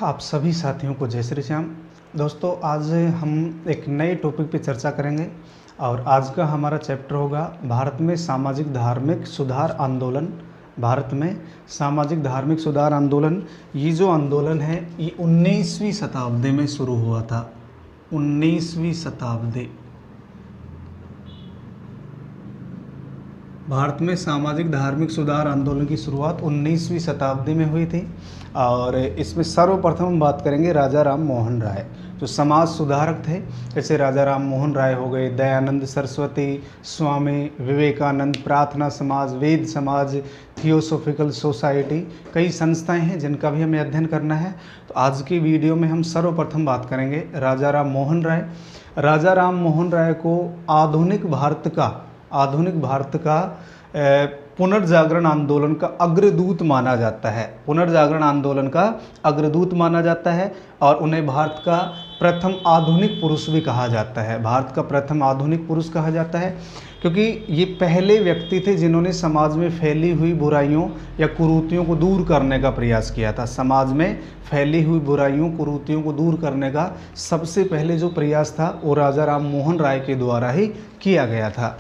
आप सभी साथियों को जय श्री श्याम। दोस्तों, आज हम एक नए टॉपिक पे चर्चा करेंगे और आज का हमारा चैप्टर होगा भारत में सामाजिक धार्मिक सुधार आंदोलन। भारत में सामाजिक धार्मिक सुधार आंदोलन, ये जो आंदोलन है ये 19वीं शताब्दी में शुरू हुआ था। 19वीं शताब्दी, भारत में सामाजिक धार्मिक सुधार आंदोलन की शुरुआत 19वीं शताब्दी में हुई थी और इसमें सर्वप्रथम हम बात करेंगे राजा राम मोहन राय, जो समाज सुधारक थे। जैसे राजा राम मोहन राय हो गए, दयानंद सरस्वती, स्वामी विवेकानंद, प्रार्थना समाज, वेद समाज, थियोसॉफिकल सोसाइटी, कई संस्थाएं हैं जिनका भी हमें अध्ययन करना है। तो आज की वीडियो में हम सर्वप्रथम बात करेंगे राजा राम मोहन राय। राजा राम मोहन राय को आधुनिक भारत का पुनर्जागरण आंदोलन का अग्रदूत माना जाता है। पुनर्जागरण आंदोलन का अग्रदूत माना जाता है और उन्हें भारत का प्रथम आधुनिक पुरुष भी कहा जाता है। भारत का प्रथम आधुनिक पुरुष कहा जाता है क्योंकि ये पहले व्यक्ति थे जिन्होंने समाज में फैली हुई बुराइयों या कुरीतियों को दूर करने का प्रयास किया था। समाज में फैली हुई बुराइयों कुरीतियों को दूर करने का सबसे पहले जो प्रयास था वो राजा राम मोहन राय के द्वारा ही किया गया था।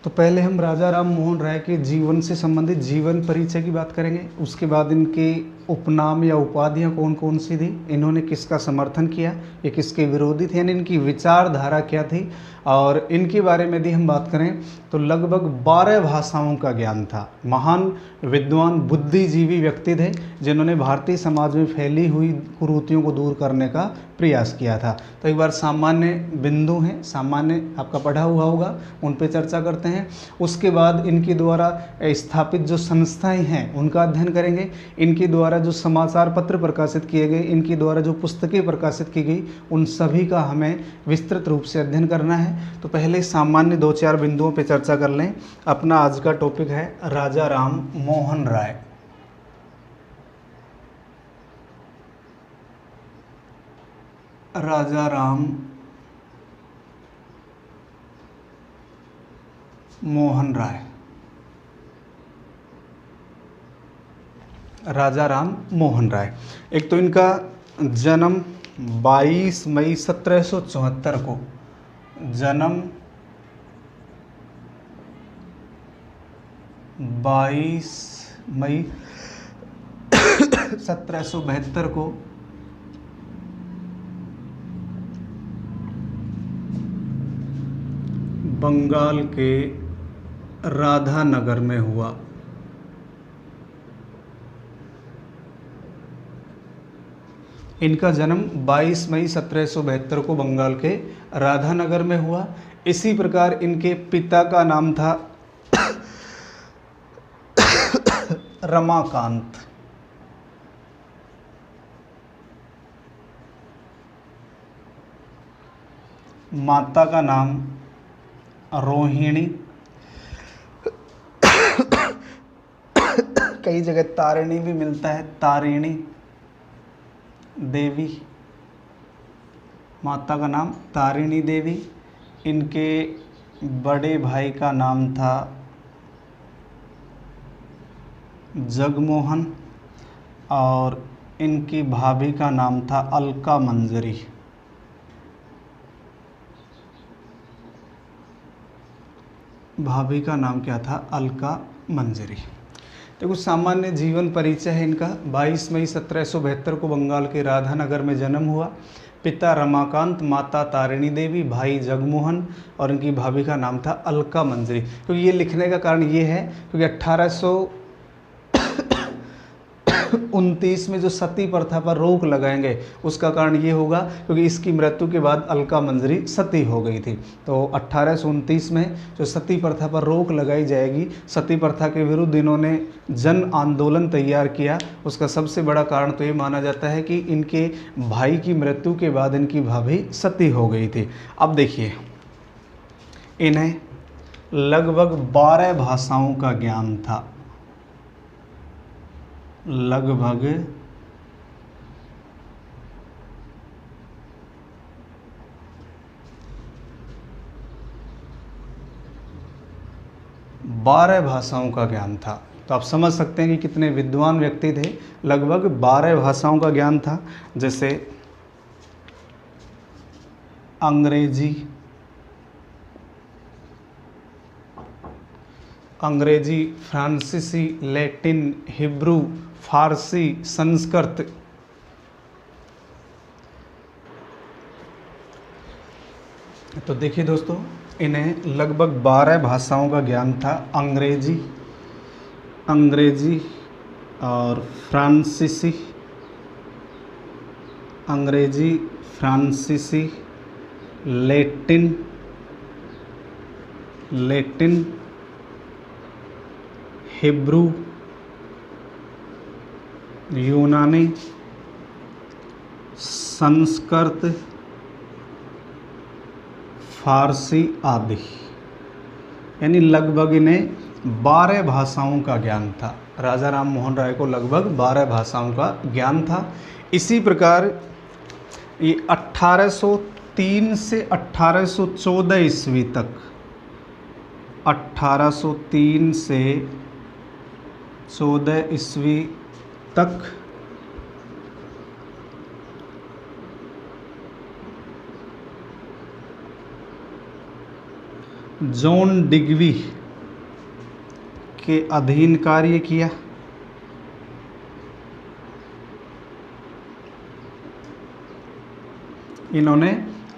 तो पहले हम राजा राम मोहन राय के जीवन से संबंधित जीवन परिचय की बात करेंगे। उसके बाद इनके उपनाम या उपाधियाँ कौन कौन सी थी, इन्होंने किसका समर्थन किया, ये किसके विरोधी थे, यानी इनकी विचारधारा क्या थी। और इनके बारे में यदि हम बात करें तो लगभग 12 भाषाओं का ज्ञान था। महान विद्वान बुद्धिजीवी व्यक्ति थे जिन्होंने भारतीय समाज में फैली हुई कुरीतियों को दूर करने का प्रयास किया था। तो एक बार सामान्य बिंदु हैं, सामान्य आपका पढ़ा हुआ होगा, उन पे चर्चा करते हैं। उसके बाद इनके द्वारा स्थापित जो संस्थाएं हैं उनका अध्ययन करेंगे। इनके द्वारा जो समाचार पत्र प्रकाशित किए गए, इनके द्वारा जो पुस्तकें प्रकाशित की गई, उन सभी का हमें विस्तृत रूप से अध्ययन करना है। तो पहले सामान्य 2-4 बिंदुओं पे चर्चा कर लें। अपना आज का टॉपिक है राजा राम मोहन राय। राजा राम मोहन राय, राजा राम मोहन राय। एक तो इनका जन्म 22 मई 1774 को, जन्म 22 मई 1772 को बंगाल के राधानगर में हुआ। इनका जन्म 22 मई 1772 को बंगाल के राधानगर में हुआ। इसी प्रकार इनके पिता का नाम था रमाकांत। माता का नाम रोहिणी, कई जगह तारिणी भी मिलता है, तारिणी देवी। माता का नाम तारिणी देवी। इनके बड़े भाई का नाम था जगमोहन और इनकी भाभी का नाम था अलका मंजरी। भाभी का नाम क्या था? अलका मंजरी। देखो, सामान्य जीवन परिचय है इनका। 22 मई 1772 को बंगाल के राधानगर में जन्म हुआ। पिता रमाकांत, माता तारिणी देवी, भाई जगमोहन और इनकी भाभी का नाम था अलका मंजरी। तो ये लिखने का कारण ये है क्योंकि 1829 में जो सती प्रथा पर रोक लगाएंगे उसका कारण ये होगा क्योंकि इसकी मृत्यु के बाद अलका मंजरी सती हो गई थी। तो 1829 में जो सती प्रथा पर रोक लगाई जाएगी, सती प्रथा के विरुद्ध इन्होंने जन आंदोलन तैयार किया। उसका सबसे बड़ा कारण तो ये माना जाता है कि इनके भाई की मृत्यु के बाद इनकी भाभी सती हो गई थी। अब देखिए, इन्हें लगभग 12 भाषाओं का ज्ञान था। लगभग 12 भाषाओं का ज्ञान था। तो आप समझ सकते हैं कि कितने विद्वान व्यक्ति थे। लगभग 12 भाषाओं का ज्ञान था, जैसे अंग्रेजी, फ्रांसीसी, लैटिन, हिब्रू, फारसी, संस्कृत। तो देखिए दोस्तों, इन्हें लगभग 12 भाषाओं का ज्ञान था। अंग्रेजी और फ्रांसीसी, लैटिन, हिब्रू, यूनानी, संस्कृत, फारसी आदि, यानी लगभग इन्हें 12 भाषाओं का ज्ञान था। राजा राम मोहन राय को लगभग 12 भाषाओं का ज्ञान था। इसी प्रकार ये 1803 से 1814 ईस्वी तक, 1803 से 14 ईस्वी तक जॉन डिग्वी के अधीन कार्य किया। इन्होंने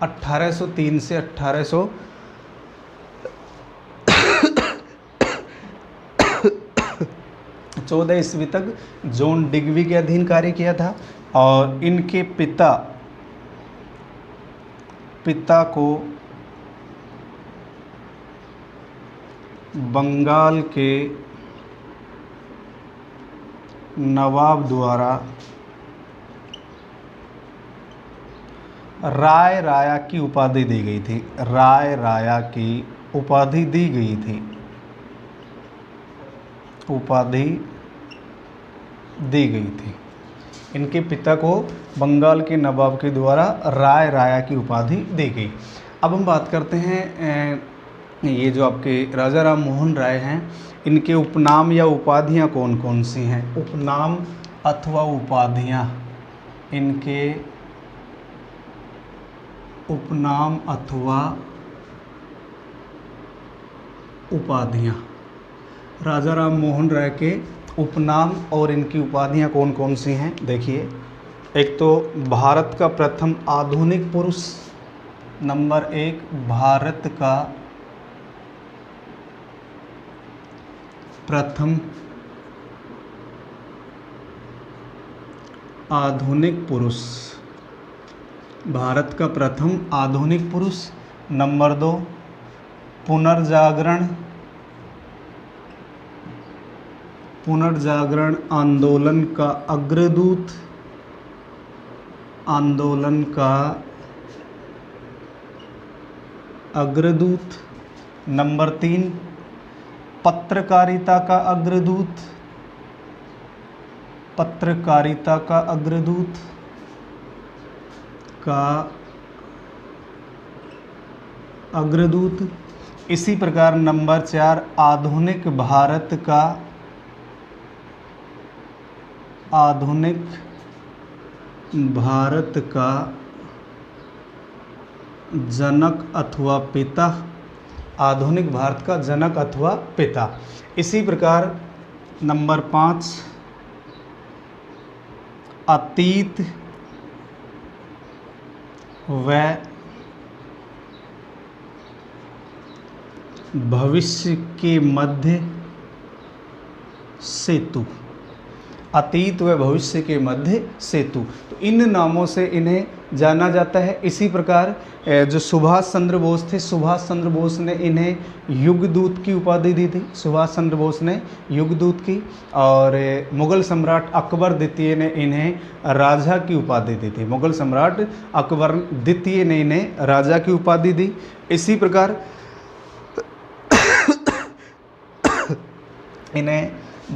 1803 से 1814 ईस्वी तक जॉन डिग्वी के अधीन कार्य किया था। और इनके पिता को बंगाल के नवाब द्वारा राय राया की उपाधि दी गई थी। राय राया की उपाधि दी गई थी। इनके पिता को बंगाल के नवाब के द्वारा राय राया की उपाधि दी गई। अब हम बात करते हैं, ये जो आपके राजा राम मोहन राय हैं, इनके उपनाम या उपाधियां कौन कौन सी हैं। उपनाम अथवा उपाधियां, इनके उपनाम अथवा उपाधियां। राजा राम मोहन राय के उपनाम और इनकी उपाधियां कौन कौन सी हैं, देखिए। एक तो भारत का प्रथम आधुनिक पुरुष, नंबर 1 भारत का प्रथम आधुनिक पुरुष, भारत का प्रथम आधुनिक पुरुष। नंबर 2 पुनर्जागरण आंदोलन का अग्रदूत। नंबर 3 पत्रकारिता का अग्रदूत। इसी प्रकार नंबर 4 आधुनिक भारत का जनक अथवा पिता। आधुनिक भारत का जनक अथवा पिता। इसी प्रकार नंबर 5 अतीत व भविष्य के मध्य सेतु। अतीत व भविष्य के मध्य सेतु। तो इन नामों से इन्हें जाना जाता है। इसी प्रकार जो सुभाष चंद्र बोस थे, सुभाष चंद्र बोस ने इन्हें युगदूत की उपाधि दी थी। सुभाष चंद्र बोस ने युगदूत की। और मुग़ल सम्राट अकबर द्वितीय ने इन्हें राजा की उपाधि दी थी। मुग़ल सम्राट अकबर द्वितीय ने इन्हें राजा की उपाधि दी। इसी प्रकार इन्हें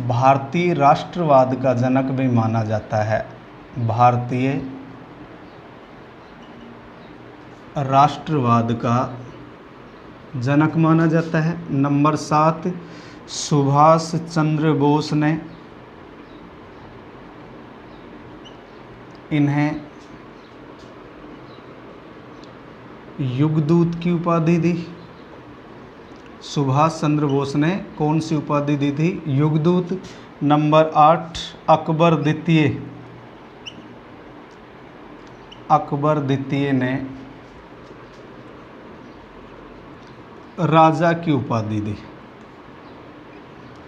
भारतीय राष्ट्रवाद का जनक भी माना जाता है। भारतीय राष्ट्रवाद का जनक माना जाता है। नंबर 7 सुभाष चंद्र बोस ने इन्हें युगदूत की उपाधि दी। सुभाष चंद्र बोस ने कौन सी उपाधि दी थी? युगदूत। नंबर 8, अकबर द्वितीय ने राजा की उपाधि दी।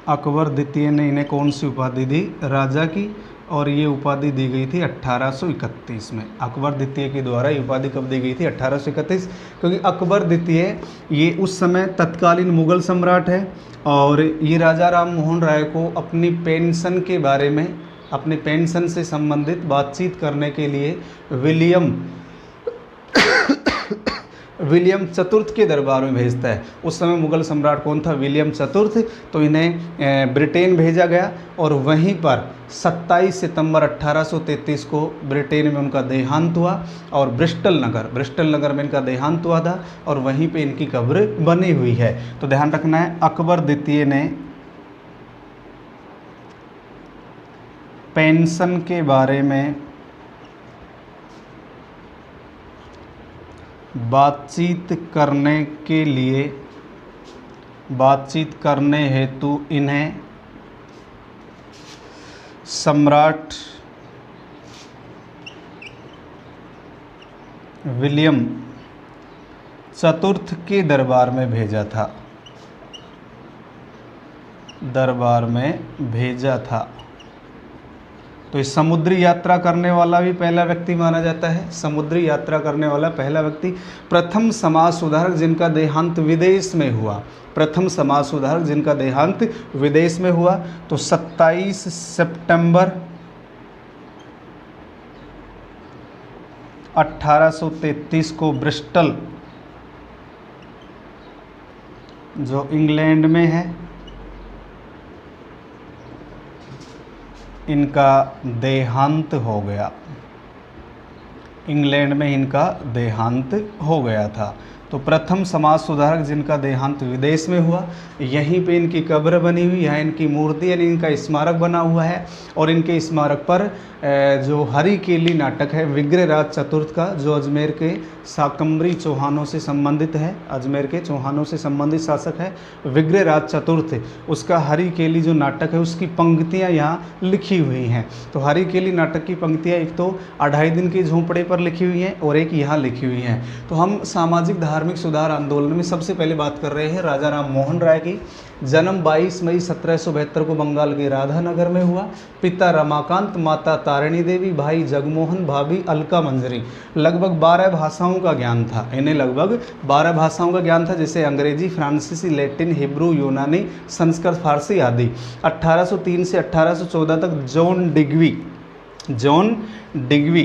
अकबर द्वितीय ने इन्हें कौन सी उपाधि दी? राजा की। और ये उपाधि दी गई थी 1831 में। अकबर द्वितीय के द्वारा ये उपाधि कब दी गई थी? 1831। क्योंकि अकबर द्वितीय ये उस समय तत्कालीन मुगल सम्राट है और ये राजा राम मोहन राय को अपनी पेंशन के बारे में, अपनी पेंशन से संबंधित बातचीत करने के लिए विलियम चतुर्थ के दरबार में भेजता है। उस समय मुगल सम्राट कौन था? विलियम चतुर्थ। तो इन्हें ब्रिटेन भेजा गया और वहीं पर 27 सितंबर 1833 को ब्रिटेन में उनका देहांत हुआ और ब्रिस्टल नगर में इनका देहांत हुआ था और वहीं पे इनकी कब्र बनी हुई है। तो ध्यान रखना है, अकबर द्वितीय ने पेंशन के बारे में बातचीत करने हेतु इन्हें सम्राट विलियम चतुर्थ के दरबार में भेजा था। तो इस समुद्री यात्रा करने वाला भी पहला व्यक्ति माना जाता है। समुद्री यात्रा करने वाला पहला व्यक्ति, प्रथम समाज सुधारक जिनका देहांत विदेश में हुआ। प्रथम समाज सुधारक जिनका देहांत विदेश में हुआ। तो 27 सितंबर 1833 को ब्रिस्टल, जो इंग्लैंड में है, इनका देहांत हो गया। इंग्लैंड में इनका देहांत हो गया था। तो प्रथम समाज सुधारक जिनका देहांत विदेश में हुआ, यहीं पे इनकी कब्र बनी हुई है, इनकी मूर्ति यानी इनका स्मारक बना हुआ है। और इनके स्मारक पर जो हरिकेली नाटक है विग्रहराज चतुर्थ का, जो अजमेर के शाकंभरी चौहानों से संबंधित है, अजमेर के चौहानों से संबंधित शासक है विग्रहराज चतुर्थ, उसका हरिकेली जो नाटक है उसकी पंक्तियाँ यहाँ लिखी हुई हैं। तो हरिकेली नाटक की पंक्तियाँ एक तो 2.5 दिन के झोंपड़े पर लिखी हुई हैं और एक यहाँ लिखी हुई हैं। तो हम सामाजिक धार्मिक सुधार आंदोलन में सबसे पहले बात कर रहे हैं राजा राम मोहन राय की। जन्म 22 मई 1772 को बंगाल के राधानगर में हुआ। पिता रमाकांत, माता तारिणी देवी, भाई जगमोहन, भाभी अलका मंजरी। लगभग 12 भाषाओं का ज्ञान था इन्हें, लगभग 12 भाषाओं का ज्ञान था, जैसे अंग्रेजी, फ्रांसीसी, लैटिन, हिब्रू, यूनानी, संस्कृत, फारसी आदि। 1803 से 1814 तक जॉन डिग्वी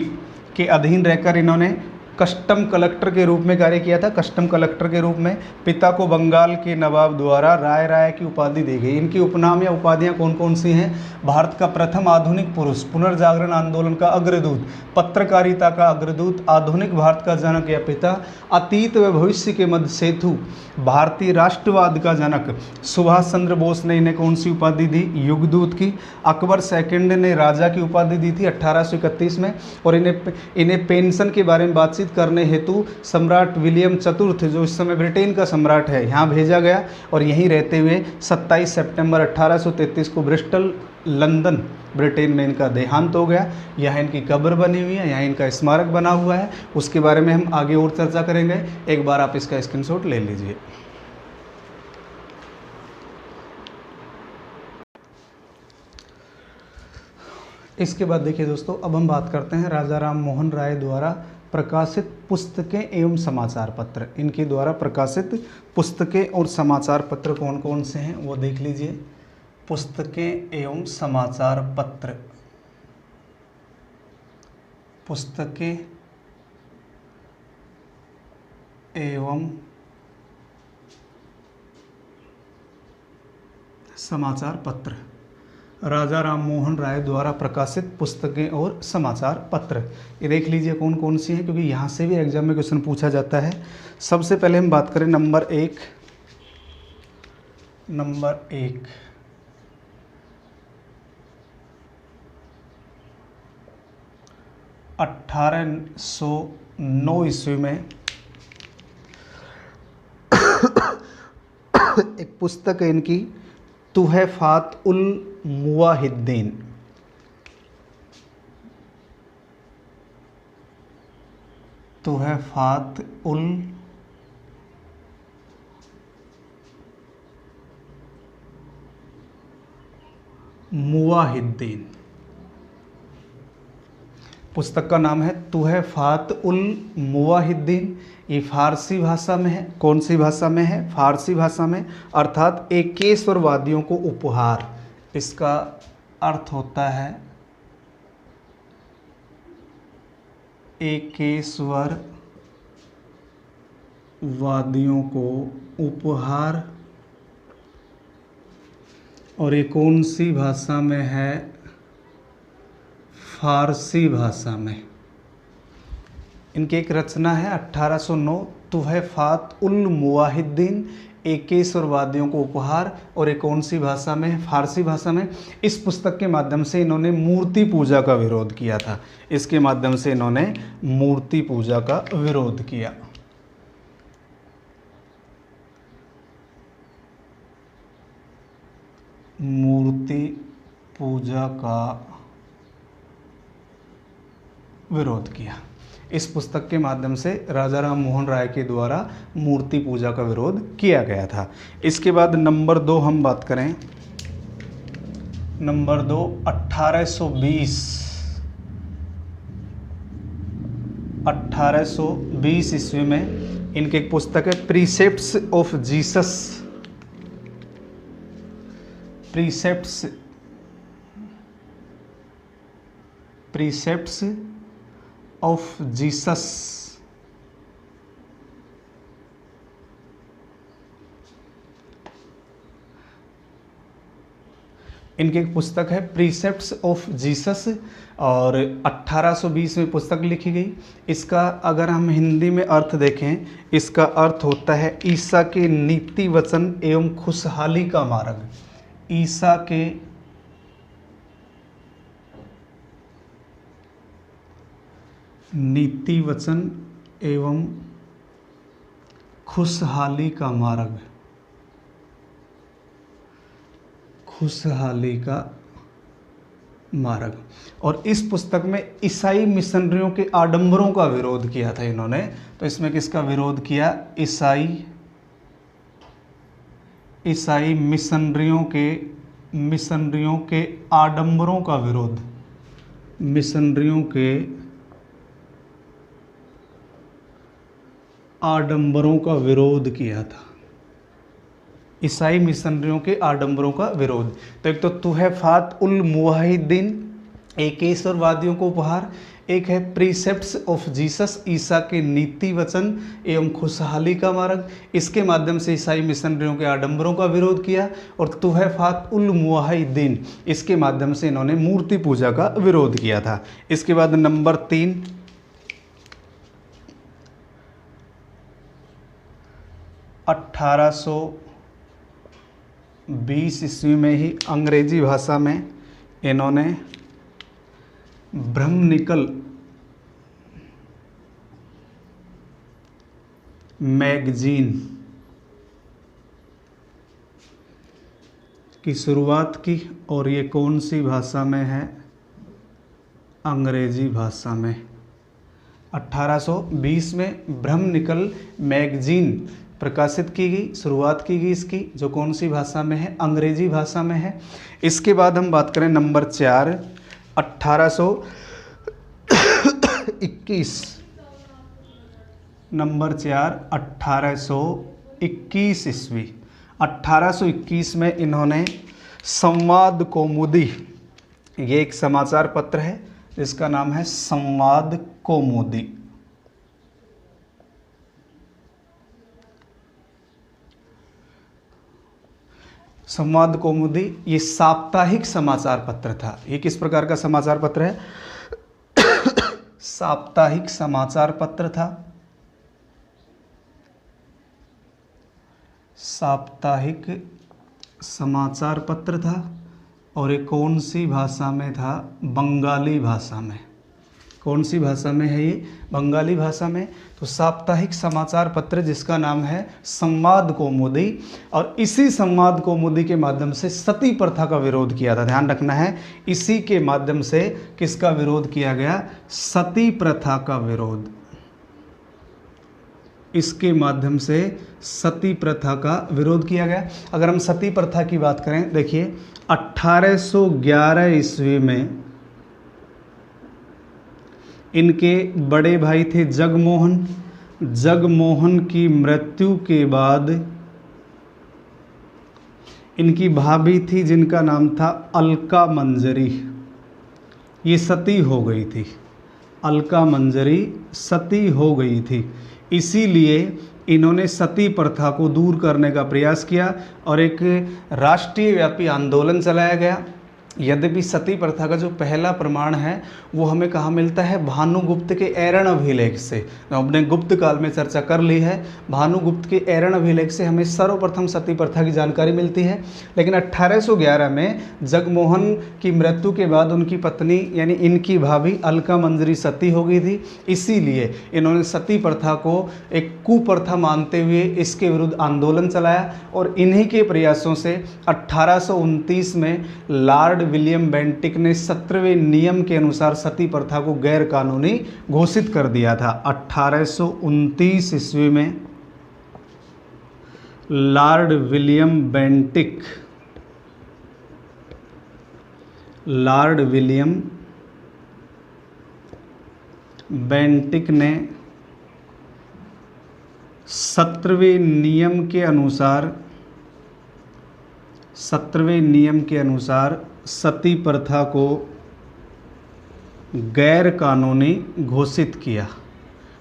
के अधीन रहकर इन्होंने कस्टम कलेक्टर के रूप में कार्य किया था। कस्टम कलेक्टर के रूप में पिता को बंगाल के नवाब द्वारा राय की उपाधि दी गई। इनकी उपनाम या उपाधियां कौन कौन सी हैं? भारत का प्रथम आधुनिक पुरुष, पुनर्जागरण आंदोलन का अग्रदूत, पत्रकारिता का अग्रदूत, आधुनिक भारत का जनक या पिता, अतीत व भविष्य के मध्य सेतु, भारतीय राष्ट्रवाद का जनक। सुभाष चंद्र बोस ने इन्हें कौन सी उपाधि दी? युगदूत की। अकबर सेकंड ने राजा की उपाधि दी थी 1831 में। और इन्हें पेंशन के बारे में बातचीत करने हेतु सम्राट विलियम चतुर्थ, जो इस समय ब्रिटेन का सम्राट है, यहाँ भेजा गया। और यहीं रहते हुए 27 सितंबर 1833 को ब्रिस्टल, लंदन, ब्रिटेन में इनका देहांत हो गया। यहाँ इनकी कब्र बनी हुई है, यहाँ इनका स्मारक बना हुआ है। उसके बारे में हम आगे और चर्चा करेंगे। एक बार आप इसका स्क्रीनशॉट ले लीजिए। इसके बाद देखिए दोस्तों, अब हम बात करते हैं राजा राम मोहन राय द्वारा प्रकाशित पुस्तकें एवं समाचार पत्र। इनके द्वारा प्रकाशित पुस्तकें और समाचार पत्र कौन कौन से हैं वो देख लीजिए। पुस्तकें एवं समाचार पत्र, पुस्तकें एवं समाचार पत्र, राजा राम मोहन राय द्वारा प्रकाशित पुस्तकें और समाचार पत्र। ये देख लीजिए कौन कौन सी हैं, क्योंकि यहाँ से भी एग्जाम में क्वेश्चन पूछा जाता है। सबसे पहले हम बात करें नंबर 1, नंबर 1, 1809 ईस्वी में एक पुस्तक है इनकी, तुहफ़ात उल मुवाहिद्दीन। तुहफ़ात उल मुवाहिद्दीन, पुस्तक का नाम है तुहफ़ात उल मुवाहिद्दीन। ये फारसी भाषा में है। कौन सी भाषा में है? फारसी भाषा में, अर्थात एकेश्वरवादियों को उपहार। इसका अर्थ होता है एकेश्वरवादियों को उपहार। और ये कौन सी भाषा में है? फारसी भाषा में। इनकी एक रचना है 1809, तुहफ़ात उल मुवाहिद्दीन, एकेश्वरवादियों को उपहार। और ये कौन सी भाषा में है? फारसी भाषा में। इस पुस्तक के माध्यम से इन्होंने मूर्ति पूजा का विरोध किया था। इसके माध्यम से इन्होंने मूर्ति पूजा का विरोध किया। मूर्ति पूजा का विरोध किया। इस पुस्तक के माध्यम से राजा राम मोहन राय के द्वारा मूर्ति पूजा का विरोध किया गया था। इसके बाद नंबर 2 हम बात करें। नंबर 2, 1820 ईस्वी में इनकी एक पुस्तक है precepts of Jesus. Precepts of Jesus. इनकी एक पुस्तक है प्रीसेप्ट्स ऑफ जीसस और 1820 में पुस्तक लिखी गई। इसका अगर हम हिंदी में अर्थ देखें, इसका अर्थ होता है ईसा के नीति वचन एवं खुशहाली का मार्ग। ईसा के नीति वचन एवं खुशहाली का मार्ग। खुशहाली का मार्ग। और इस पुस्तक में ईसाई मिशनरियों के आडंबरों का विरोध किया था इन्होंने। तो इसमें किसका विरोध किया? ईसाई मिशनरियों के आडंबरों का विरोध। मिशनरियों के आडंबरों का विरोध किया था। ईसाई मिशनरियों के आडंबरों का विरोध। तो एक तो तुहफ़ात उल मुवाहिद्दीन, एकेश्वरवादियों को उपहार। एक है प्रीसेप्ट्स ऑफ जीसस, ईसा के नीति वचन एवं खुशहाली का मार्ग। इसके माध्यम से ईसाई मिशनरियों के आडंबरों का विरोध किया। और तुहफ़ात उल मुवाहिद्दीन, इसके माध्यम से इन्होंने मूर्ति पूजा का विरोध किया था। इसके बाद नंबर 3, 1820 ईस्वी में ही अंग्रेजी भाषा में इन्होंने ब्रह्मनिकल मैगजीन की शुरुआत की। और ये कौन सी भाषा में है? अंग्रेजी भाषा में। 1820 में ब्रह्मनिकल मैगजीन प्रकाशित की गई, शुरुआत की गई इसकी, जो कौन सी भाषा में है? अंग्रेजी भाषा में है। इसके बाद हम बात करें नंबर 4, 1821। नंबर 4, 1821 ईस्वी। 1821 में इन्होंने संवाद कौमुदी, ये एक समाचार पत्र है जिसका नाम है संवाद कौमुदी। संवाद कौमुदी ये साप्ताहिक समाचार पत्र था। ये किस प्रकार का समाचार पत्र है? साप्ताहिक समाचार पत्र था। साप्ताहिक समाचार पत्र था और ये कौन सी भाषा में था? बंगाली भाषा में। कौन सी भाषा में है ये? बंगाली भाषा में। तो साप्ताहिक समाचार पत्र जिसका नाम है संवाद कौमुदी, और इसी संवाद कौमुदी के माध्यम से सती प्रथा का विरोध किया था। ध्यान रखना है, इसी के माध्यम से किसका विरोध किया गया? सती प्रथा का विरोध। इसके माध्यम से सती प्रथा का विरोध किया गया। अगर हम सती प्रथा की बात करें, देखिए 1811 ईस्वी में इनके बड़े भाई थे जगमोहन। जगमोहन की मृत्यु के बाद इनकी भाभी थी जिनका नाम था अलका मंजरी, ये सती हो गई थी। अलका मंजरी सती हो गई थी, इसीलिए इन्होंने सती प्रथा को दूर करने का प्रयास किया और एक राष्ट्रीय व्यापी आंदोलन चलाया गया। यद्यपि सती प्रथा का जो पहला प्रमाण है वो हमें कहाँ मिलता है? भानुगुप्त के ऐरण अभिलेख से। हमने गुप्त काल में चर्चा कर ली है। भानुगुप्त के ऐरण अभिलेख से हमें सर्वप्रथम सती प्रथा की जानकारी मिलती है। लेकिन 1811 में जगमोहन की मृत्यु के बाद उनकी पत्नी यानी इनकी भाभी अलका मंजरी सती हो गई थी, इसीलिए इन्होंने सती प्रथा को एक कुप्रथा मानते हुए इसके विरुद्ध आंदोलन चलाया और इन्हीं के प्रयासों से 1829 में लॉर्ड विलियम बेंटिक ने 17वें नियम के अनुसार सती प्रथा को गैर कानूनी घोषित कर दिया था। 1829 ईस्वी में लॉर्ड विलियम बेंटिक ने 17वें नियम के अनुसार सती प्रथा को गैर कानूनी घोषित किया।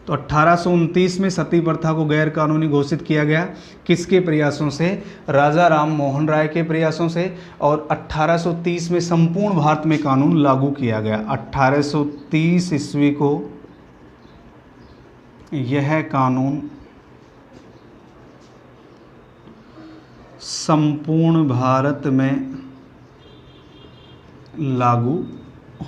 तो 1829 में सती प्रथा को गैर कानूनी घोषित किया गया। किसके प्रयासों से? राजा राम मोहन राय के प्रयासों से। और 1830 में संपूर्ण भारत में कानून लागू किया गया। 1830 ईस्वी को यह कानून संपूर्ण भारत में लागू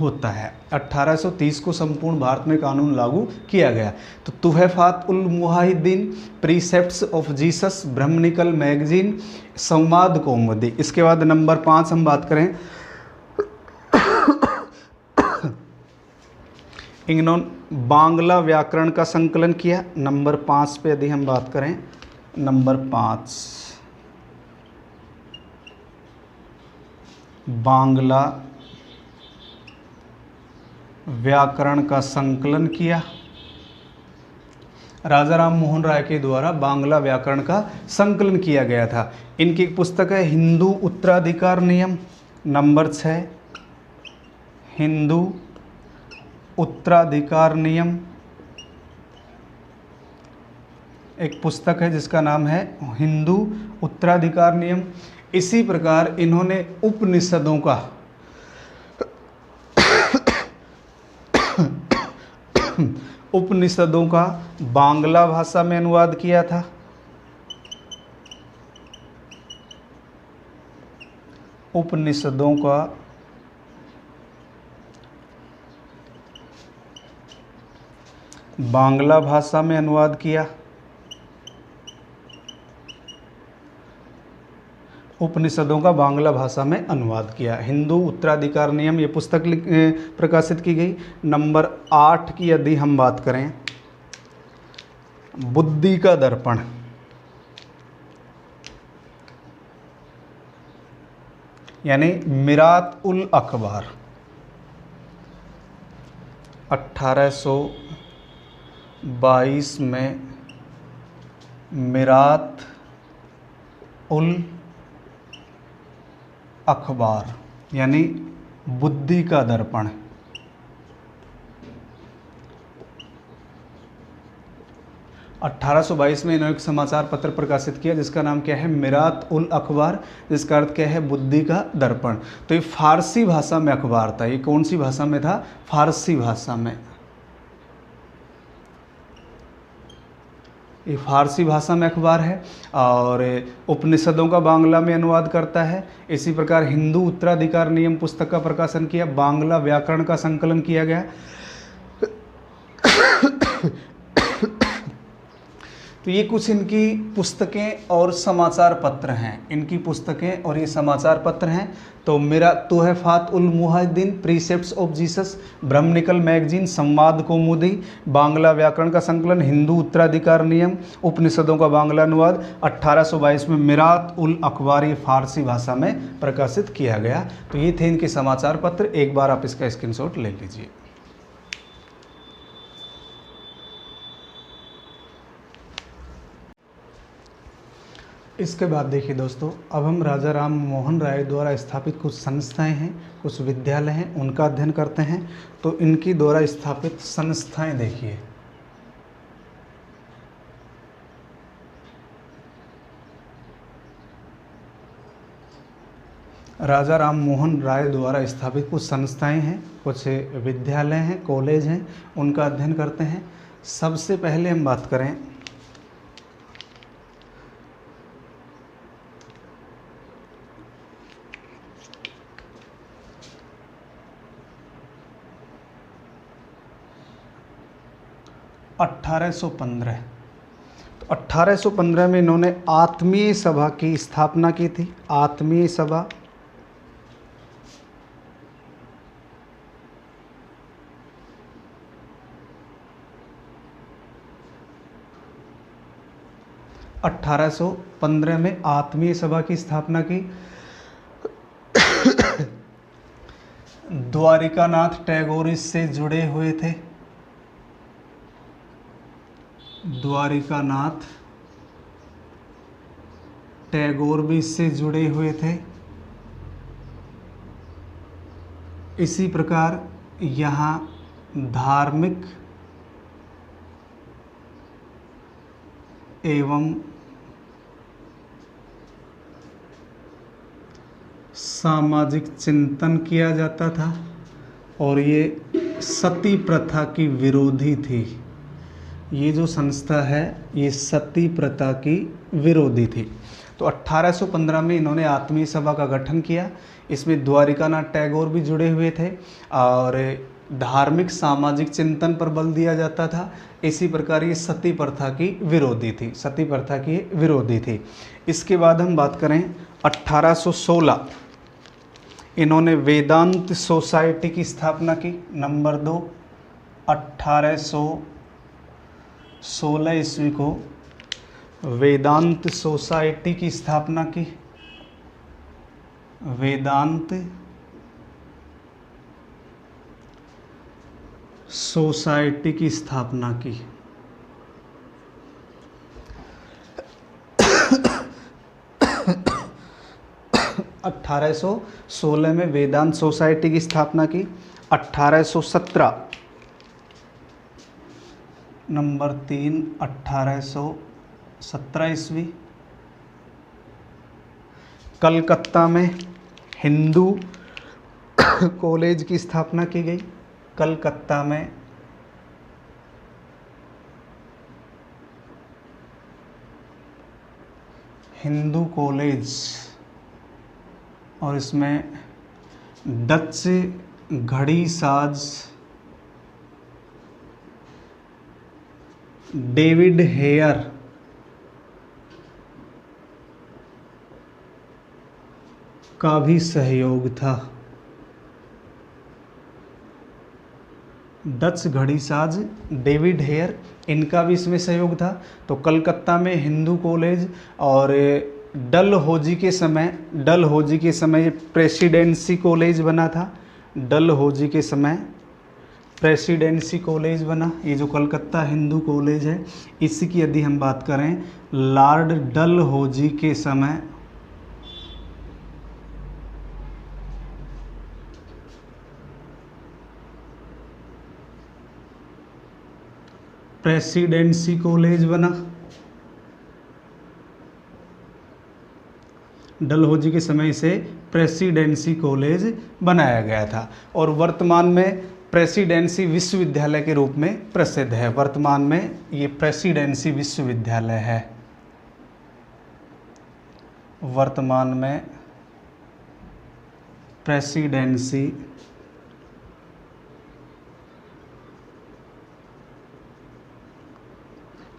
होता है। 1830 को संपूर्ण भारत में कानून लागू किया गया। तो तुहफात उल मुहाहिदीन, प्रीसेप्ट्स ऑफ जीसस, ब्रह्मनिकल मैगजीन, संवाद कौमुदी। इसके बाद नंबर 5 हम बात करें, इन्होंने बांग्ला व्याकरण का संकलन किया। नंबर 5 पे यदि हम बात करें, नंबर 5 बांग्ला व्याकरण का संकलन किया। राजा राम मोहन राय के द्वारा बांग्ला व्याकरण का संकलन किया गया था। इनकी एक पुस्तक है हिंदू उत्तराधिकार नियम। नंबर 6 हिंदू उत्तराधिकार नियम, एक पुस्तक है जिसका नाम है हिंदू उत्तराधिकार नियम। इसी प्रकार इन्होंने उपनिषदों का बांग्ला भाषा में अनुवाद किया था। उपनिषदों का बांग्ला भाषा में अनुवाद किया। उपनिषदों का बांग्ला भाषा में अनुवाद किया। हिंदू उत्तराधिकार नियम ये पुस्तक प्रकाशित की गई। नंबर 8 की यदि हम बात करें, बुद्धि का दर्पण, यानी मिरात उल अखबार, 1822 में मिरात उल अखबार यानी बुद्धि का दर्पण। अट्ठारह में इन्होंने एक समाचार पत्र प्रकाशित किया जिसका नाम क्या है? मिरात उल अखबार, जिसका अर्थ क्या है? बुद्धि का दर्पण। तो ये फारसी भाषा में अखबार था। ये कौन सी भाषा में था? फारसी भाषा में। ये फारसी भाषा में अखबार है और उपनिषदों का बांग्ला में अनुवाद करता है। इसी प्रकार हिंदू उत्तराधिकार नियम पुस्तक का प्रकाशन किया, बांग्ला व्याकरण का संकलन किया गया। तो ये कुछ इनकी पुस्तकें और समाचार पत्र हैं, इनकी पुस्तकें और ये समाचार पत्र हैं। तो मेरा तुहफ़ात उल मुहाजिरीन, प्रीसेप्ट्स ऑफ जीसस, ब्रह्मनिकल मैगजीन, संवाद कौमुदी, बांग्ला व्याकरण का संकलन, हिंदू उत्तराधिकार नियम, उपनिषदों का बांग्ला अनुवाद, 1822 में मिरात उल अखबार ये फारसी भाषा में प्रकाशित किया गया। तो ये थे इनके समाचार पत्र। एक बार आप इसका स्क्रीनशॉट ले लीजिए। इसके बाद देखिए दोस्तों, अब हम राजा राम मोहन राय द्वारा स्थापित कुछ संस्थाएं हैं, कुछ विद्यालय हैं, उनका अध्ययन करते हैं। तो इनकी द्वारा स्थापित संस्थाएं देखिए। राजा राम मोहन राय द्वारा स्थापित कुछ संस्थाएं हैं, कुछ विद्यालय हैं, कॉलेज हैं, उनका अध्ययन करते हैं। सबसे पहले हम बात करें तो 1815 में इन्होंने आत्मीय सभा की स्थापना की थी। आत्मीय सभा, अठारह सौ 15 में आत्मीय सभा की स्थापना की। द्वारिकानाथ टैगोर इससे जुड़े हुए थे। द्वारिकानाथ टैगोर भी इससे जुड़े हुए थे। इसी प्रकार यहाँ धार्मिक एवं सामाजिक चिंतन किया जाता था और ये सती प्रथा की विरोधी थी। ये जो संस्था है ये सती प्रथा की विरोधी थी। तो 1815 में इन्होंने आत्मीय सभा का गठन किया। इसमें द्वारिकानाथ टैगोर भी जुड़े हुए थे और धार्मिक सामाजिक चिंतन पर बल दिया जाता था। इसी प्रकार ये सती प्रथा की विरोधी थी, सती प्रथा की विरोधी थी। इसके बाद हम बात करें 1816, इन्होंने वेदांत सोसाइटी की स्थापना की। नंबर 2, 1816 ईस्वी को वेदांत सोसाइटी की स्थापना की। वेदांत सोसाइटी की स्थापना की। अठारह सौ 16 में वेदांत सोसाइटी की स्थापना की। 1817, नंबर 3, 1817 ईस्वी कलकत्ता में हिंदू कॉलेज की स्थापना की गई। कलकत्ता में हिंदू कॉलेज और इसमें डच घड़ी साज डेविड हेयर का भी सहयोग था। डच घड़ी साज डेविड हेयर, इनका भी इसमें सहयोग था। तो कलकत्ता में हिंदू कॉलेज और डलहौजी के समय प्रेसिडेंसी कॉलेज बना था। डलहौजी के समय प्रेसिडेंसी कॉलेज बना। ये जो कलकत्ता हिंदू कॉलेज है, इसकी यदि हम बात करें लॉर्ड डलहौजी के समय प्रेसिडेंसी कॉलेज बना। डलहौजी के समय से प्रेसिडेंसी कॉलेज बनाया गया था। और वर्तमान में प्रेसिडेंसी विश्वविद्यालय के रूप में प्रसिद्ध है। वर्तमान में ये प्रेसिडेंसी विश्वविद्यालय है। वर्तमान में प्रेसिडेंसी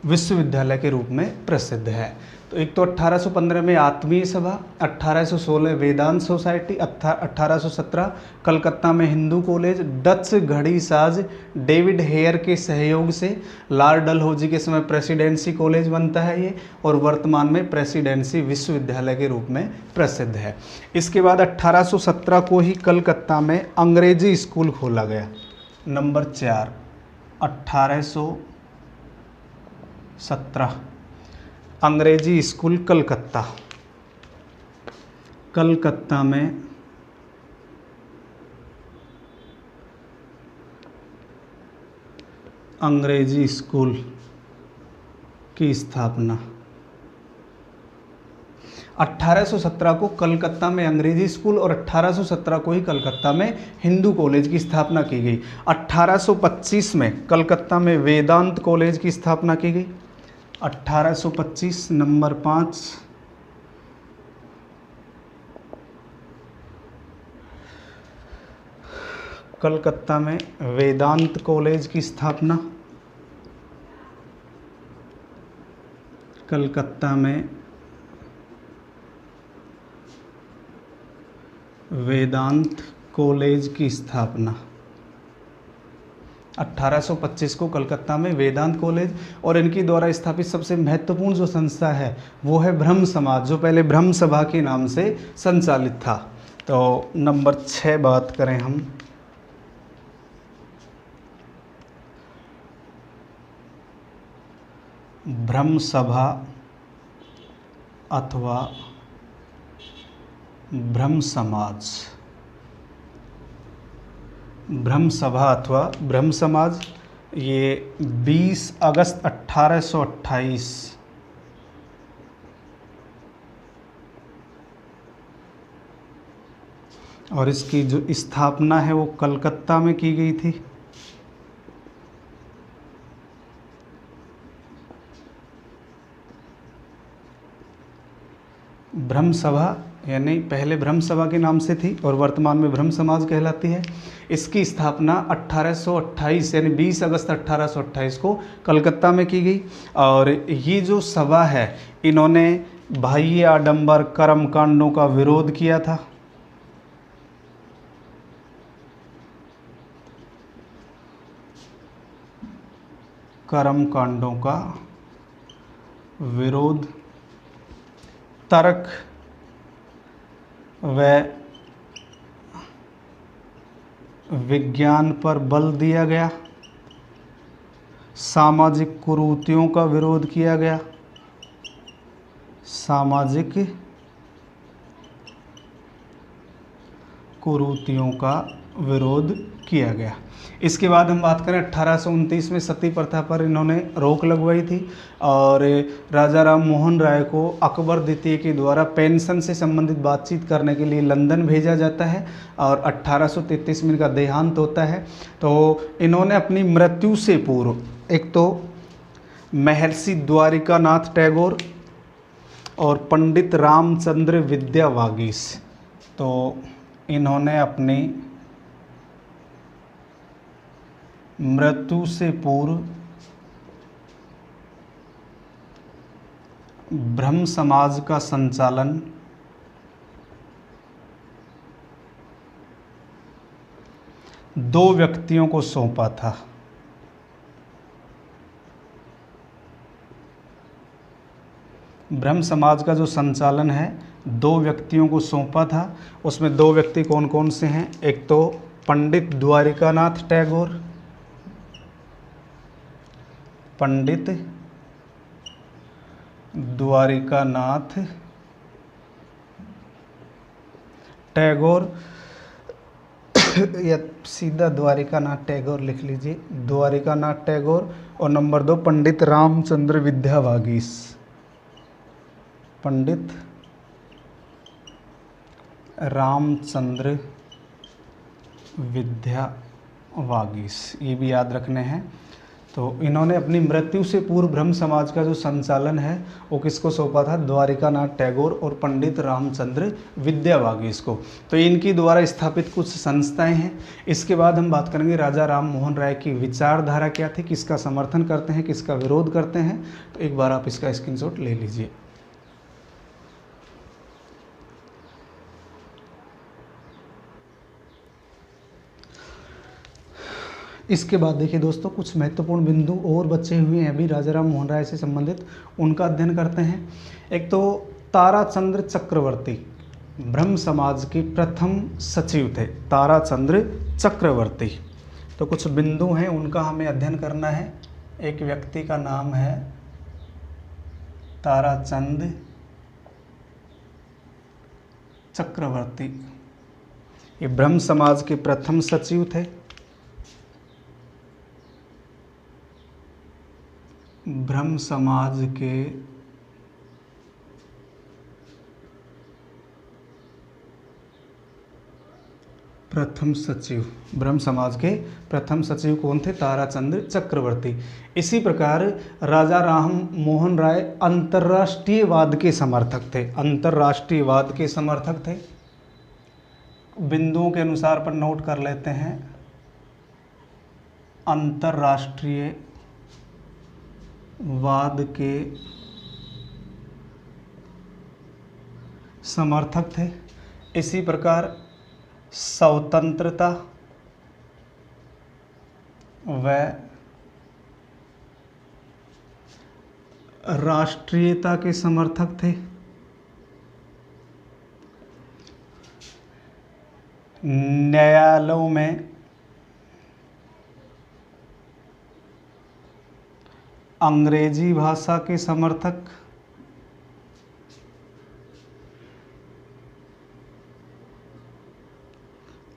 विश्वविद्यालय के रूप में प्रसिद्ध है। तो एक तो 1815 में आत्मीय सभा, 1816 वेदांत सोसाइटी, 1817 कलकत्ता में हिंदू कॉलेज, डच घड़ी साज डेविड हेयर के सहयोग से लॉर्ड डलहौजी के समय प्रेसिडेंसी कॉलेज बनता है ये, और वर्तमान में प्रेसिडेंसी विश्वविद्यालय के रूप में प्रसिद्ध है। इसके बाद 1817 को ही कलकत्ता में अंग्रेजी स्कूल खोला गया। नंबर 4, 1817 अंग्रेजी स्कूल कलकत्ता। कलकत्ता में अंग्रेजी स्कूल की स्थापना। 1817 को कलकत्ता में अंग्रेजी स्कूल और 1817 को ही कलकत्ता में हिंदू कॉलेज की स्थापना की गई। 1825 में कलकत्ता में वेदांत कॉलेज की स्थापना की गई। 1825 नंबर 5, कलकत्ता में वेदांत कॉलेज की स्थापना। कलकत्ता में वेदांत कॉलेज की स्थापना। 1825 को कलकत्ता में वेदांत कॉलेज, और इनकी द्वारा स्थापित सबसे महत्वपूर्ण जो संस्था है वो है ब्रह्म समाज, जो पहले ब्रह्म सभा के नाम से संचालित था। तो नंबर 6 बात करें हम, ब्रह्म सभा अथवा ब्रह्म समाज। ब्रह्म सभा अथवा ब्रह्म समाज ये 20 अगस्त 1828 और इसकी जो स्थापना है वो कलकत्ता में की गई थी। ब्रह्म सभा यानी पहले ब्रह्म सभा के नाम से थी और वर्तमान में ब्रह्म समाज कहलाती है। इसकी स्थापना 1828 यानी 20 अगस्त 1828 को कलकत्ता में की गई। और ये जो सभा है इन्होंने बाह्य आडंबर कर्म कांडों का विरोध किया था। कर्म कांडों का विरोध, तर्क व विज्ञान पर बल दिया गया, सामाजिक कुरीतियों का विरोध किया गया, सामाजिक कुरीतियों का विरोध किया गया। इसके बाद हम बात करें 1829 में सती प्रथा पर इन्होंने रोक लगवाई थी और राजा राम मोहन राय को अकबर द्वितीय के द्वारा पेंशन से संबंधित बातचीत करने के लिए लंदन भेजा जाता है और 1833 में इनका देहांत होता है। तो इन्होंने अपनी मृत्यु से पूर्व एक तो महर्षि द्वारिकानाथ टैगोर और पंडित रामचंद्र विद्यावागीश, तो इन्होंने अपनी मृत्यु से पूर्व ब्रह्म समाज का संचालन दो व्यक्तियों को सौंपा था। ब्रह्म समाज का जो संचालन है दो व्यक्तियों को सौंपा था। उसमें दो व्यक्ति कौन कौन से हैं? एक तो पंडित द्वारिकानाथ टैगोर, पंडित द्वारिकानाथ टैगोर या सीधा द्वारिकानाथ टैगोर लिख लीजिए, द्वारिकानाथ टैगोर। और नंबर 2 पंडित रामचंद्र विद्यावागीश, पंडित रामचंद्र विद्यावागीश। वागीश, ये भी याद रखने हैं। तो इन्होंने अपनी मृत्यु से पूर्व ब्रह्म समाज का जो संचालन है वो किसको सौंपा था? द्वारिकानाथ टैगोर और पंडित रामचंद्र विद्यावागीश को। तो इनकी द्वारा स्थापित कुछ संस्थाएं हैं। इसके बाद हम बात करेंगे राजा राम मोहन राय की विचारधारा क्या थी, किसका समर्थन करते हैं, किसका विरोध करते हैं। तो एक बार आप इसका स्क्रीनशॉट ले लीजिए। इसके बाद देखिए दोस्तों, कुछ महत्वपूर्ण बिंदु और बचे हुए हैं अभी राजा राम मोहन राय से संबंधित, उनका अध्ययन करते हैं। एक तो ताराचंद्र चक्रवर्ती ब्रह्म समाज के प्रथम सचिव थे, ताराचंद्र चक्रवर्ती। तो कुछ बिंदु हैं उनका हमें अध्ययन करना है। एक व्यक्ति का नाम है ताराचंद चक्रवर्ती, ये ब्रह्म समाज के प्रथम सचिव थे। ब्रह्म समाज के प्रथम सचिव, ब्रह्म समाज के प्रथम सचिव कौन थे? ताराचंद्र चक्रवर्ती। इसी प्रकार राजा राम मोहन राय अंतर्राष्ट्रीयवाद के समर्थक थे, अंतर्राष्ट्रीयवाद के समर्थक थे। बिंदुओं के अनुसार पर नोट कर लेते हैं। अंतर्राष्ट्रीय वाद के समर्थक थे। इसी प्रकार स्वतंत्रता व राष्ट्रीयता के समर्थक थे। न्यायालयों में अंग्रेजी भाषा के समर्थक,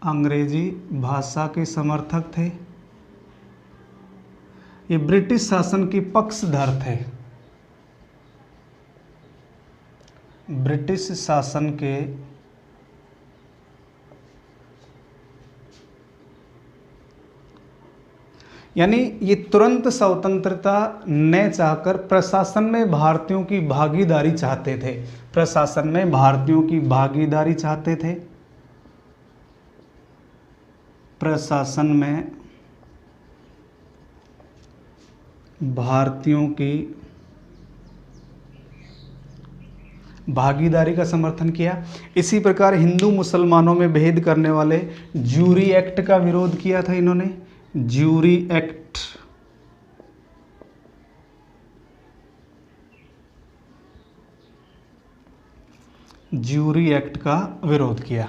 अंग्रेजी भाषा के समर्थक थे। ये ब्रिटिश शासन के पक्षधर थे, ब्रिटिश शासन के यानी ये तुरंत स्वतंत्रता न चाहकर प्रशासन में भारतीयों की भागीदारी चाहते थे, प्रशासन में भारतीयों की भागीदारी चाहते थे, प्रशासन में भारतीयों की भागीदारी का समर्थन किया। इसी प्रकार हिंदू मुसलमानों में भेद करने वाले ज्यूरी एक्ट का विरोध किया था इन्होंने, ज्यूरी एक्ट। ज्यूरी एक्ट का विरोध किया।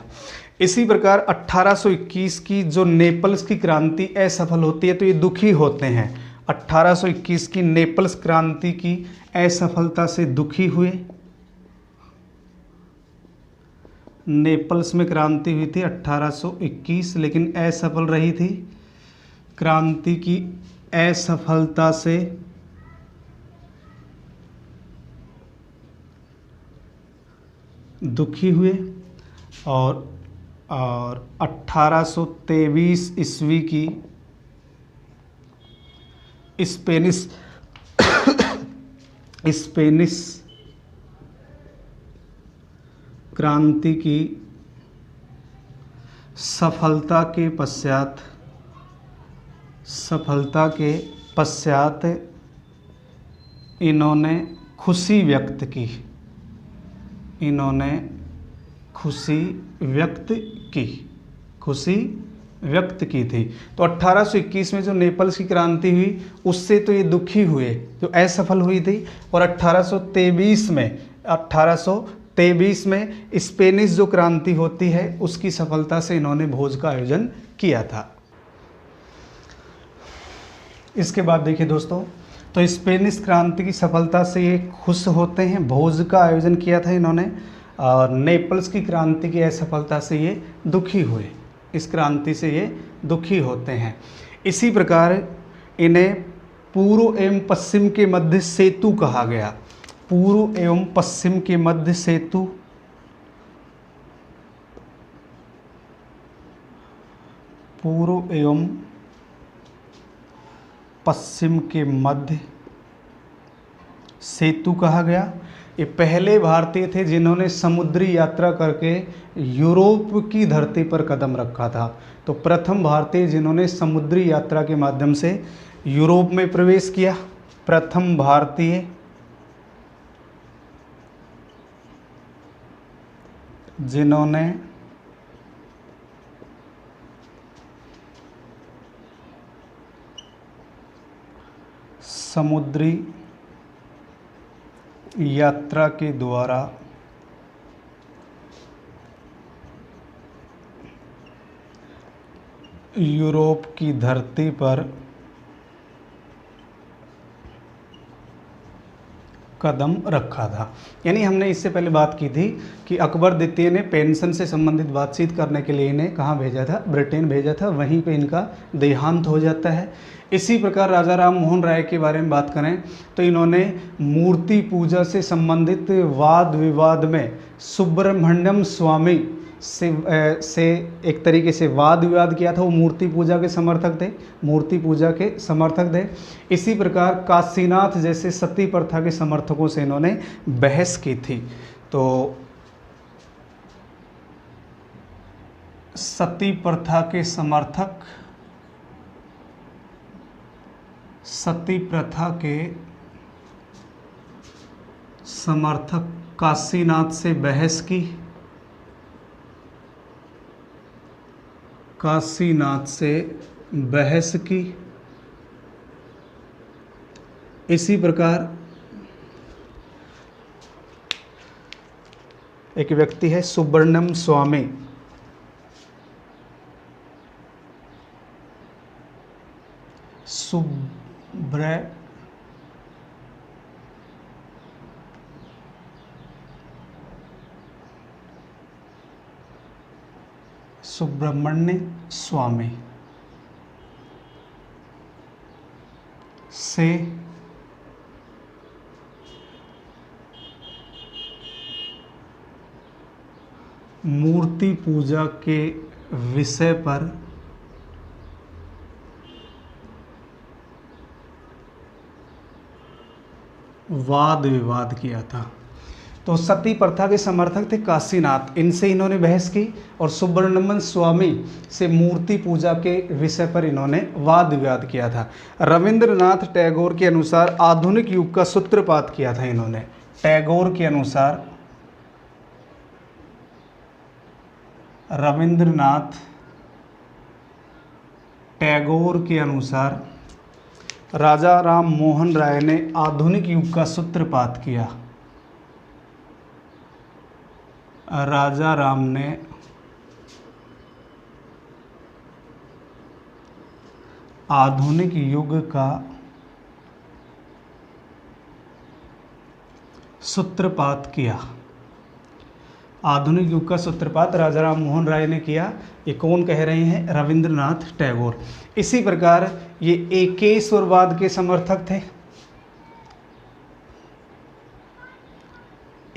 इसी प्रकार 1821 की जो नेपल्स की क्रांति असफल होती है तो ये दुखी होते हैं। 1821 की नेपल्स क्रांति की असफलता से दुखी हुए। नेपल्स में क्रांति हुई थी 1821, लेकिन असफल रही थी। क्रांति की असफलता से दुखी हुए और 1823 ईस्वी की स्पेनिश क्रांति की सफलता के पश्चात इन्होंने खुशी व्यक्त की, इन्होंने खुशी व्यक्त की थी। तो 1821 में जो नेपल्स की क्रांति हुई उससे तो ये दुखी हुए, जो असफल हुई थी। और 1823 में स्पेनिश जो क्रांति होती है उसकी सफलता से इन्होंने भोज का आयोजन किया था। इसके बाद देखिए दोस्तों, तो स्पेनिश क्रांति की सफलता से ये खुश होते हैं, भोज का आयोजन किया था इन्होंने। और नेपल्स की क्रांति की असफलता से ये दुखी हुए, इस क्रांति से ये दुखी होते हैं। इसी प्रकार इन्हें पूर्व एवं पश्चिम के मध्य सेतु कहा गया, पूर्व एवं पश्चिम के मध्य सेतु, पूर्व एवं पश्चिम के मध्य सेतु कहा गया। ये पहले भारतीय थे जिन्होंने समुद्री यात्रा करके यूरोप की धरती पर कदम रखा था। तो प्रथम भारतीय जिन्होंने समुद्री यात्रा के माध्यम से यूरोप में प्रवेश किया, प्रथम भारतीय जिन्होंने समुद्री यात्रा के द्वारा यूरोप की धरती पर कदम रखा था। यानी हमने इससे पहले बात की थी कि अकबर द्वितीय ने पेंशन से संबंधित बातचीत करने के लिए इन्हें कहाँ भेजा था, ब्रिटेन भेजा था, वहीं पे इनका देहांत हो जाता है। इसी प्रकार राजा राम मोहन राय के बारे में बात करें तो इन्होंने मूर्ति पूजा से संबंधित वाद विवाद में सुब्रमण्यम स्वामी से एक तरीके से वाद विवाद किया था। वो मूर्ति पूजा के समर्थक थे, मूर्ति पूजा के समर्थक थे। इसी प्रकार काशीनाथ जैसे सती प्रथा के समर्थकों से इन्होंने बहस की थी। तो सती प्रथा के समर्थक, सती प्रथा के समर्थक काशीनाथ से बहस की, काशीनाथ से बहस की। इसी प्रकार एक व्यक्ति है सुब्रमण्यम स्वामी, सुब्रमण्य स्वामी से मूर्ति पूजा के विषय पर वाद विवाद किया था। तो सती प्रथा के समर्थक थे काशीनाथ, इनसे इन्होंने बहस की, और सुब्रमण्यम स्वामी से मूर्ति पूजा के विषय पर इन्होंने वाद विवाद किया था। रविंद्रनाथ टैगोर के अनुसार आधुनिक युग का सूत्रपात किया था इन्होंने। टैगोर के अनुसार, रविंद्रनाथ टैगोर के अनुसार राजा राम मोहन राय ने आधुनिक युग का सूत्रपात किया। राजा राम ने आधुनिक युग का सूत्रपात किया। आधुनिक युग का सूत्रपात राजा राम मोहन राय ने किया। ये कौन कह रहे हैं? रविंद्रनाथ टैगोर। इसी प्रकार ये एकेश्वरवाद के समर्थक थे।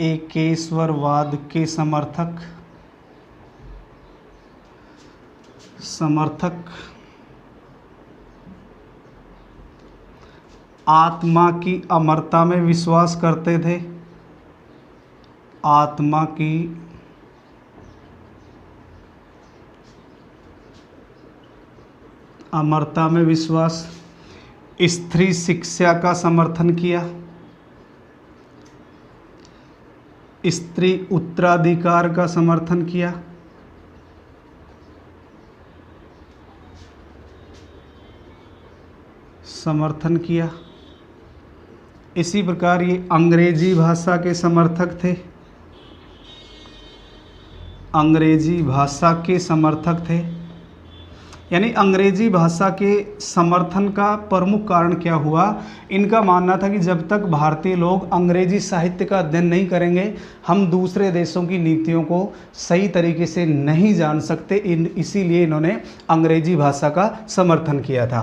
एकेश्वरवाद के समर्थक आत्मा की अमरता में विश्वास करते थे। आत्मा की अमरता में विश्वास, स्त्री शिक्षा का समर्थन किया, स्त्री उत्तराधिकार का समर्थन किया, इसी प्रकार ये अंग्रेजी भाषा के समर्थक थे। अंग्रेजी भाषा के समर्थक थे। यानी अंग्रेजी भाषा के समर्थन का प्रमुख कारण क्या हुआ? इनका मानना था कि जब तक भारतीय लोग अंग्रेजी साहित्य का अध्ययन नहीं करेंगे, हम दूसरे देशों की नीतियों को सही तरीके से नहीं जान सकते। इसीलिए इन्होंने अंग्रेजी भाषा का समर्थन किया था।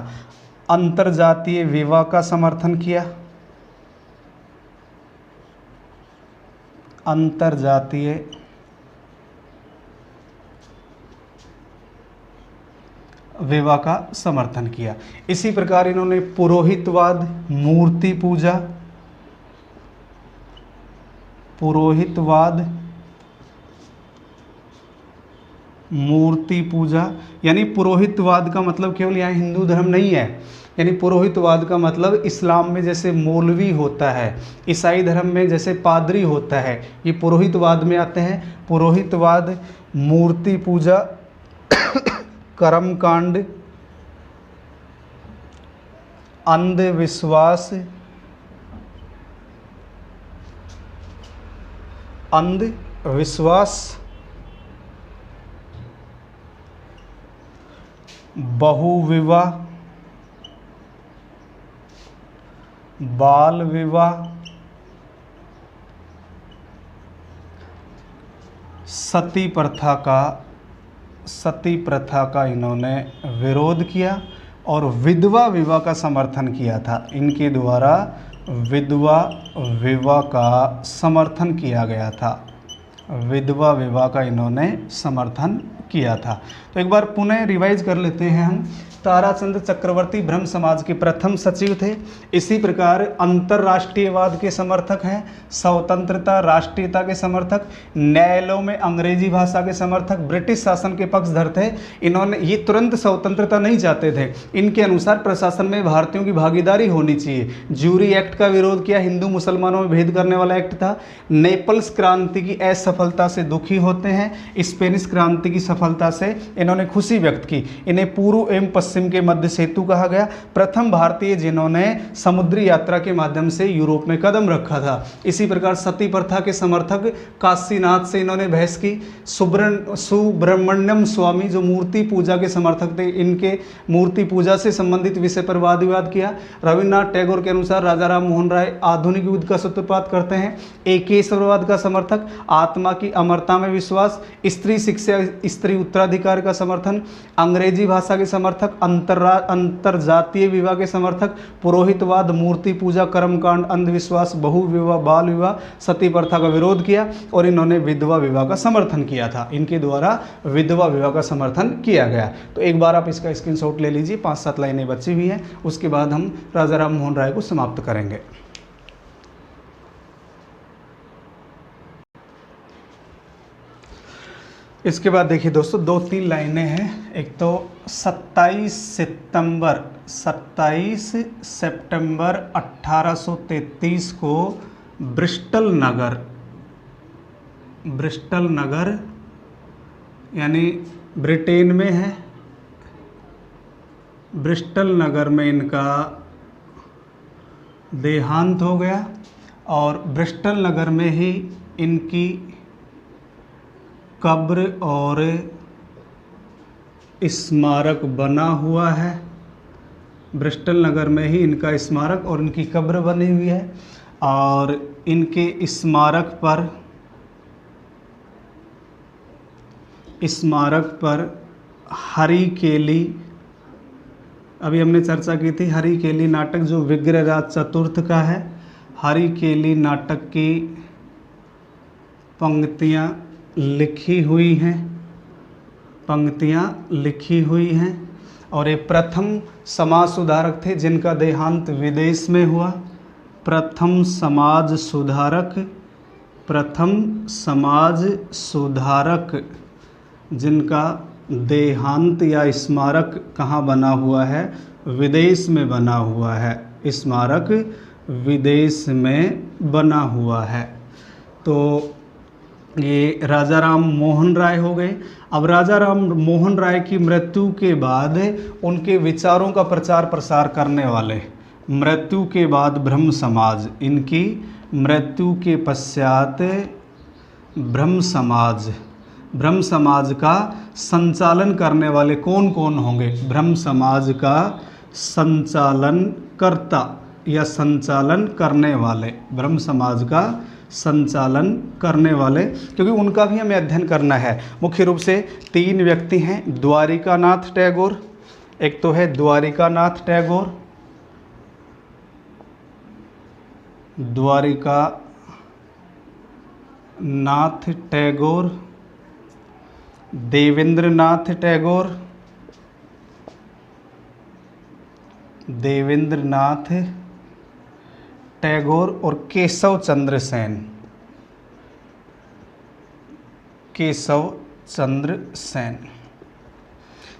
अंतर्जातीय विवाह का समर्थन किया। अंतर्जातीय विवाह का समर्थन किया। इसी प्रकार इन्होंने पुरोहितवाद, मूर्ति पूजा, पुरोहितवाद, मूर्ति पूजा, यानी पुरोहितवाद का मतलब केवल यहाँ हिंदू धर्म नहीं है, यानी पुरोहितवाद का मतलब इस्लाम में जैसे मौलवी होता है, ईसाई धर्म में जैसे पादरी होता है, ये पुरोहितवाद में आते हैं। पुरोहितवाद, मूर्ति पूजा, कर्मकांड, अंधविश्वास, बहुविवाह, बाल विवाह, सती प्रथा का इन्होंने विरोध किया और विधवा विवाह का समर्थन किया था। इनके द्वारा विधवा विवाह का समर्थन किया गया था, विधवा विवाह का इन्होंने समर्थन किया था। तो एक बार पुनः रिवाइज कर लेते हैं हम। ताराचंद चक्रवर्ती ब्रह्म समाज के प्रथम सचिव थे। इसी प्रकार अंतर्राष्ट्रीयवाद के समर्थक हैं, स्वतंत्रता राष्ट्रीयता के समर्थक, न्यायालयों में अंग्रेजी भाषा के समर्थक, ब्रिटिश शासन के पक्षधर थे। इन्होंने ये तुरंत स्वतंत्रता नहीं चाहते थे, इनके अनुसार प्रशासन में भारतीयों की भागीदारी होनी चाहिए। ज्यूरी एक्ट का विरोध किया, हिंदू मुसलमानों में भेद करने वाला एक्ट था। नेपल्स क्रांति की असफलता से दुखी होते हैं, स्पेनिश क्रांति की सफलता से इन्होंने खुशी व्यक्त की। इन्हें पूर्व एवं पश्चिम के मध्य सेतु कहा गया। प्रथम भारतीय जिन्होंने समुद्री यात्रा के माध्यम से यूरोप में कदम रखा था। इसी प्रकार सती प्रथा के समर्थक काशीनाथ से इन्होंने बहस की। सुब्रमण्यम स्वामी जो मूर्ति पूजा के समर्थक थे, इनके मूर्ति पूजा से संबंधित विषय पर वाद विवाद किया। रविन्द्रनाथ टैगोर के अनुसार राजा राम मोहन राय आधुनिक युद्ध का सूत्रपात करते हैं। एकेश्वरवाद का समर्थक, आत्मा की अमरता में विश्वास, स्त्री शिक्षा, स्त्री उत्तराधिकार का समर्थन, अंग्रेजी भाषा के समर्थक, अंतरजातीय विवाह के समर्थक, पुरोहितवाद, मूर्ति पूजा, कर्मकांड, अंधविश्वास, बहुविवाह, बाल विवाह, सती प्रथा का विरोध किया और इन्होंने विधवा विवाह का समर्थन किया था। इनके द्वारा विधवा विवाह का समर्थन किया गया। तो एक बार आप इसका स्क्रीनशॉट ले लीजिए, 5-7 लाइनें बची हुई हैं, उसके बाद हम राजा राम मोहन राय को समाप्त करेंगे। इसके बाद देखिए दोस्तों, 2-3 लाइनें हैं। एक तो 27 सितंबर 1833 को ब्रिस्टल नगर यानी ब्रिटेन में है, ब्रिस्टल नगर में इनका देहांत हो गया और ब्रिस्टल नगर में ही इनकी कब्र और स्मारक बना हुआ है। ब्रिस्टल नगर में ही इनका स्मारक और इनकी कब्र बनी हुई है और इनके स्मारक पर हरी केली, अभी हमने चर्चा की थी, हरी केली नाटक जो विग्रहराज चतुर्थ का है, हरी केली नाटक की पंक्तियाँ लिखी हुई हैं और ये प्रथम समाज सुधारक थे जिनका देहांत विदेश में हुआ। प्रथम समाज सुधारक जिनका देहांत या स्मारक कहाँ बना हुआ है? विदेश में बना हुआ है, स्मारक विदेश में बना हुआ है। तो ये राजा राम मोहन राय हो गए। अब राजा राम मोहन राय की मृत्यु के बाद उनके विचारों का प्रचार प्रसार करने वाले, मृत्यु के बाद ब्रह्म समाज, इनकी मृत्यु के पश्चात ब्रह्म समाज का संचालन करने वाले कौन कौन होंगे? ब्रह्म समाज का संचालनकर्ता या संचालन करने वाले, ब्रह्म समाज का संचालन करने वाले, क्योंकि उनका भी हमें अध्ययन करना है। मुख्य रूप से 3 व्यक्ति हैं। द्वारिकानाथ टैगोर, एक तो है द्वारिकानाथ टैगोर, देवेंद्रनाथ टैगोर देवेंद्रनाथ टैगोर और केशव चंद्र सेन। केशव चंद्र सेन,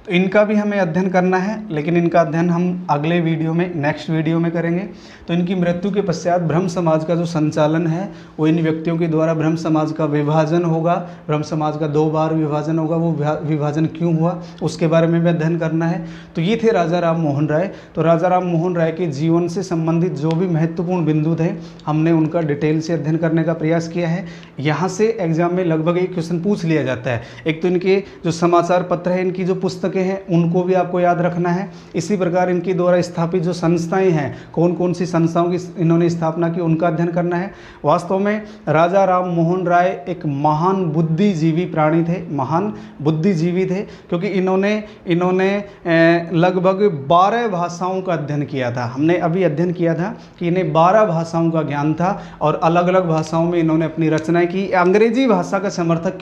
तो इनका भी हमें अध्ययन करना है, लेकिन इनका अध्ययन हम अगले वीडियो में, नेक्स्ट वीडियो में करेंगे। तो इनकी मृत्यु के पश्चात ब्रह्म समाज का जो संचालन है वो इन व्यक्तियों के द्वारा ब्रह्म समाज का विभाजन होगा। ब्रह्म समाज का 2 बार विभाजन होगा, वो विभाजन क्यों हुआ उसके बारे में भी अध्ययन करना है। तो ये थे राजा राम मोहन राय। तो राजा राम मोहन राय के जीवन से संबंधित जो भी महत्वपूर्ण बिंदु थे हमने उनका डिटेल से अध्ययन करने का प्रयास किया है। यहाँ से एग्जाम में लगभग एक क्वेश्चन पूछ लिया जाता है। एक तो इनके जो समाचार पत्र है, इनकी जो पुस्तकें हैं उनको भी आपको याद रखना है। इसी प्रकार इनके द्वारा स्थापित जो संस्थाएं हैं, कौन कौन सी संस्थाओं की इन्होंने स्थापना की, उनका अध्ययन करना है। वास्तव में राजा राम मोहन राय एक महान बुद्धिजीवी प्राणी थे, महान बुद्धिजीवी थे, क्योंकि इन्होंने लगभग 12 भाषाओं का अध्ययन किया था। हमने अभी अध्ययन किया था कि इन्हें 12 भाषाओं का ज्ञान था और अलग अलग भाषाओं में इन्होंने अपनी रचनाएं की। अंग्रेजी भाषा का समर्थन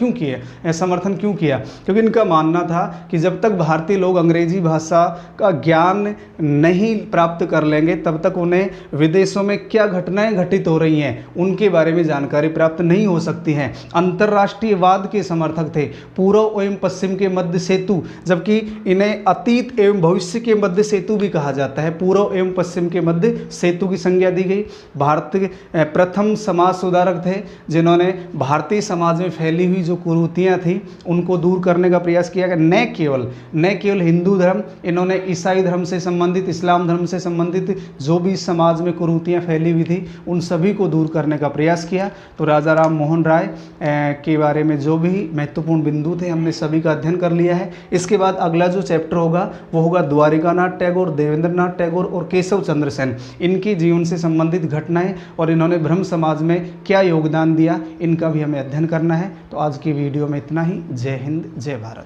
क्यों किया? क्योंकि इनका मानना था कि जब तक भारतीय लोग अंग्रेजी भाषा का ज्ञान नहीं प्राप्त कर लेंगे तब तक उन्हें विदेशों में क्या घटनाएं घटित हो रही हैं उनके बारे में जानकारी प्राप्त नहीं हो सकती है। अंतर्राष्ट्रीयवाद के समर्थक थे, पूर्व एवं पश्चिम के मध्य सेतु, जबकि इन्हें अतीत एवं भविष्य के मध्य सेतु भी कहा जाता है। पूर्व एवं पश्चिम के मध्य सेतु की संज्ञा दी गई। भारत के प्रथम समाज सुधारक थे जिन्होंने भारतीय समाज में फैली हुई जो कुरीतियाँ थी उनको दूर करने का प्रयास किया गया। न केवल हिंदू धर्म, इन्होंने ईसाई धर्म से संबंधित, इस्लाम धर्म से संबंधित जो भी समाज में कुरीतियाँ फैली हुई थी उन सभी को दूर करने का प्रयास किया। तो राजा राम मोहन राय के बारे में जो भी महत्वपूर्ण बिंदु थे हमने सभी का अध्ययन कर लिया है। इसके बाद अगला जो चैप्टर होगा वो होगा द्वारिकानाथ टैगोर, देवेंद्रनाथ टैगोर और केशव चंद्र सेन, इनके जीवन से संबंधित घटनाएं और इन्होंने ब्रह्म समाज में क्या योगदान दिया, इनका भी हमें अध्ययन करना है। तो आज की वीडियो में इतना ही। जय हिंद, जय भारत।